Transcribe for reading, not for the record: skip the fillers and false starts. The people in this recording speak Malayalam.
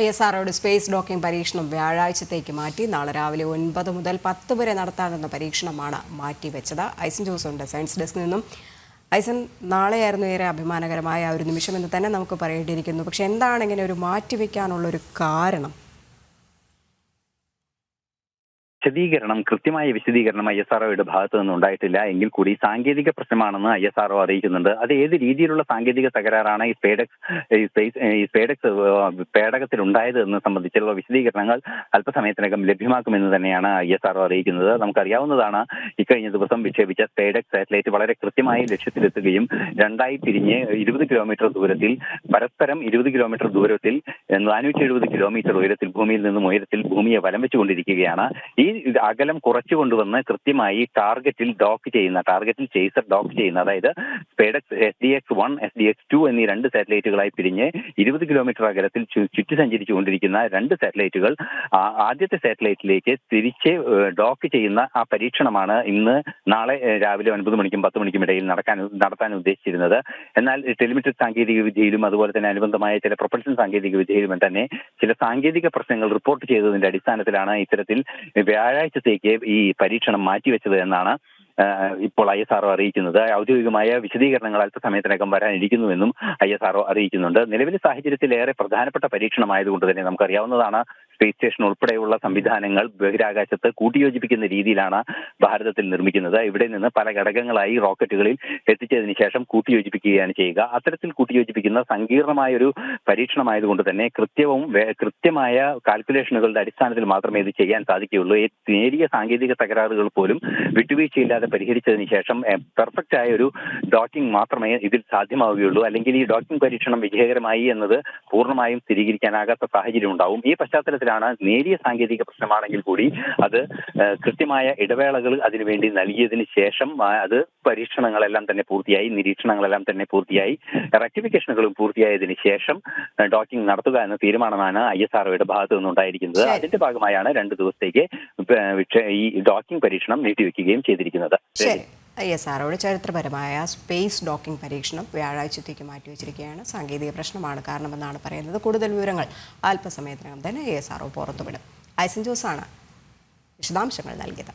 ISROയുടെ സ്പേസ് ഡോക്കിംഗ് പരീക്ഷണം വ്യാഴാഴ്ചത്തേക്ക് മാറ്റി. നാളെ രാവിലെ 9 മുതൽ 10 വരെ നടത്താനെന്ന പരീക്ഷണമാണ് മാറ്റിവെച്ചത്. ഐസൻ ജോസ് ഉണ്ട് സയൻസ് ഡെസ്കിൽ നിന്നും. ഐസൻ, നാളെയായിരുന്നു ഏറെ അഭിമാനകരമായ ഒരു നിമിഷമെന്ന് തന്നെ നമുക്ക് പറയേണ്ടിയിരിക്കുന്നു. പക്ഷെ എന്താണ് ഇങ്ങനെ ഒരു മാറ്റിവെക്കാനുള്ളൊരു കാരണം? കൃത്യമായ വിശദീകരണം ISROയുടെ ഭാഗത്തു നിന്ന് ഉണ്ടായിട്ടില്ല. എങ്കിൽ കൂടി സാങ്കേതിക പ്രശ്നമാണെന്ന് ISRO അറിയിക്കുന്നുണ്ട്. അത് ഏത് രീതിയിലുള്ള സാങ്കേതിക തകരാറാണ് ഈ സ്പേഡക്സ് പേടകത്തിൽ ഉണ്ടായത് എന്ന് സംബന്ധിച്ചുള്ള വിശദീകരണങ്ങൾ അല്പസമയത്തിനകം ലഭ്യമാക്കുമെന്ന് തന്നെയാണ് ISRO അറിയിക്കുന്നത്. നമുക്കറിയാവുന്നതാണ്, ഇക്കഴിഞ്ഞ ദിവസം വിക്ഷേപിച്ച സ്പേഡക്സ് സാറ്റലൈറ്റ് വളരെ കൃത്യമായി ലക്ഷ്യത്തിലെത്തുകയും രണ്ടായി തിരിഞ്ഞ് 20 കിലോമീറ്റർ ദൂരത്തിൽ പരസ്പരം 20 കിലോമീറ്റർ ദൂരത്തിൽ 470 കിലോമീറ്റർ ഉയരത്തിൽ ഭൂമിയിൽ നിന്നും ഉയരത്തിൽ ഭൂമിയെ വലം വെച്ചുകൊണ്ടിരിക്കുകയാണ്. ഈ അകലം കുറച്ചു കൊണ്ടുവന്ന് കൃത്യമായി ടാർഗറ്റിൽ ചേസർ ഡോക്ക് ചെയ്യുന്ന അതായത് സ്പേഡക്സ് SDX-1 SDX-2 എന്നീ രണ്ട് സാറ്റലൈറ്റുകളായി പിരിഞ്ഞ് 20 കിലോമീറ്റർ അകലത്തിൽ ചുറ്റി സഞ്ചരിച്ചുകൊണ്ടിരിക്കുന്ന രണ്ട് സാറ്റലൈറ്റുകൾ ആദ്യത്തെ സാറ്റലൈറ്റിലേക്ക് തിരിച്ച് ഡോക്ക് ചെയ്യുന്ന ആ പരീക്ഷണമാണ് നാളെ രാവിലെ 9 മണിക്കും 10 മണിക്കും ഇടയിൽ നടത്താൻ ഉദ്ദേശിച്ചിരുന്നത്. എന്നാൽ ടെലിമെട്രിക് സാങ്കേതിക വിദ്യയിലും അതുപോലെ തന്നെ അനുബന്ധമായ ചില പ്രൊപ്പൽഷൻ സാങ്കേതിക വിദ്യയിലും തന്നെ ചില സാങ്കേതിക പ്രശ്നങ്ങൾ റിപ്പോർട്ട് ചെയ്തതിന്റെ അടിസ്ഥാനത്തിലാണ് ഇത്തരത്തിൽ വ്യാഴാഴ്ചത്തേക്ക് ഈ പരീക്ഷണം മാറ്റിവെച്ചത് എന്നാണ് ഇപ്പോൾ ISRO അറിയിക്കുന്നത്. ഔദ്യോഗികമായ വിശദീകരണങ്ങൾ അല്പസമയത്തിനകം വരാനിരിക്കുന്നുവെന്നും ISRO അറിയിക്കുന്നുണ്ട്. നിലവിലെ സാഹചര്യത്തിൽ ഏറെ പ്രധാനപ്പെട്ട പരീക്ഷണമായതുകൊണ്ട് തന്നെ നമുക്കറിയാവുന്നതാണ്, സ്പേസ് സ്റ്റേഷൻ ഉൾപ്പെടെയുള്ള സംവിധാനങ്ങൾ ബഹിരാകാശത്ത് കൂട്ടിയോജിപ്പിക്കുന്ന രീതിയിലാണ് ഭാരതത്തിൽ നിർമ്മിക്കുന്നത്. ഇവിടെ നിന്ന് പല ഘടകങ്ങളായി റോക്കറ്റുകളിൽ എത്തിച്ചതിന് ശേഷം കൂട്ടിയോജിപ്പിക്കുകയാണ് ചെയ്യുക. അത്തരത്തിൽ കൂട്ടിയോജിപ്പിക്കുന്ന സങ്കീർണമായ ഒരു പരീക്ഷണമായതുകൊണ്ട് തന്നെ കൃത്യമായ കാൽക്കുലേഷനുകളുടെ അടിസ്ഥാനത്തിൽ മാത്രമേ ഇത് ചെയ്യാൻ സാധിക്കുകയുള്ളൂ. നേരിയ സാങ്കേതിക തകരാറുകൾ പോലും വിട്ടുവീഴ്ചയില്ലാതെ പരിഹരിച്ചതിന് ശേഷം പെർഫെക്റ്റ് ആയ ഒരു ഡോക്കിംഗ് മാത്രമേ ഇതിൽ സാധ്യമാവുകയുള്ളൂ. അല്ലെങ്കിൽ ഈ ഡോക്കിംഗ് പരീക്ഷണം വിജയകരമായി എന്നത് പൂർണ്ണമായും സ്ഥിരീകരിക്കാനാകാത്ത സാഹചര്യം ഉണ്ടാവും. ഈ പശ്ചാത്തലത്തിലാണ് നേരിയ സാങ്കേതിക പ്രശ്നമാണെങ്കിൽ കൂടി അത് കൃത്യമായ ഇടവേളകൾ അതിനുവേണ്ടി നൽകിയതിന് ശേഷം അത് പരീക്ഷണങ്ങളെല്ലാം തന്നെ പൂർത്തിയായി, നിരീക്ഷണങ്ങളെല്ലാം തന്നെ പൂർത്തിയായി, റെക്ടിഫിക്കേഷനുകളും പൂർത്തിയായതിനു ശേഷം ഡോക്കിംഗ് നടത്തുക എന്ന തീരുമാനമാണ് ISROയുടെ ഭാഗത്തു നിന്നുണ്ടായിരിക്കുന്നത്. അതിന്റെ ഭാഗമായാണ് 2 ദിവസത്തേക്ക് ഈ ഡോക്കിംഗ് പരീക്ഷണം നീട്ടിവെക്കുകയും ചെയ്തിരിക്കുന്നത്. ISROയുടെ ചരിത്രപരമായ സ്പേസ് ഡോക്കിംഗ് പരീക്ഷണം വ്യാഴാഴ്ചത്തേക്ക് മാറ്റിവെച്ചിരിക്കുകയാണ്. സാങ്കേതിക പ്രശ്നമാണ് കാരണമെന്നാണ് പറയുന്നത്. കൂടുതൽ വിവരങ്ങൾ അല്പസമയത്തിനകം തന്നെ ISRO പുറത്തുവിടും. ഐസൻ ജോസാണ് വിശദാംശങ്ങൾ നൽകിയത്.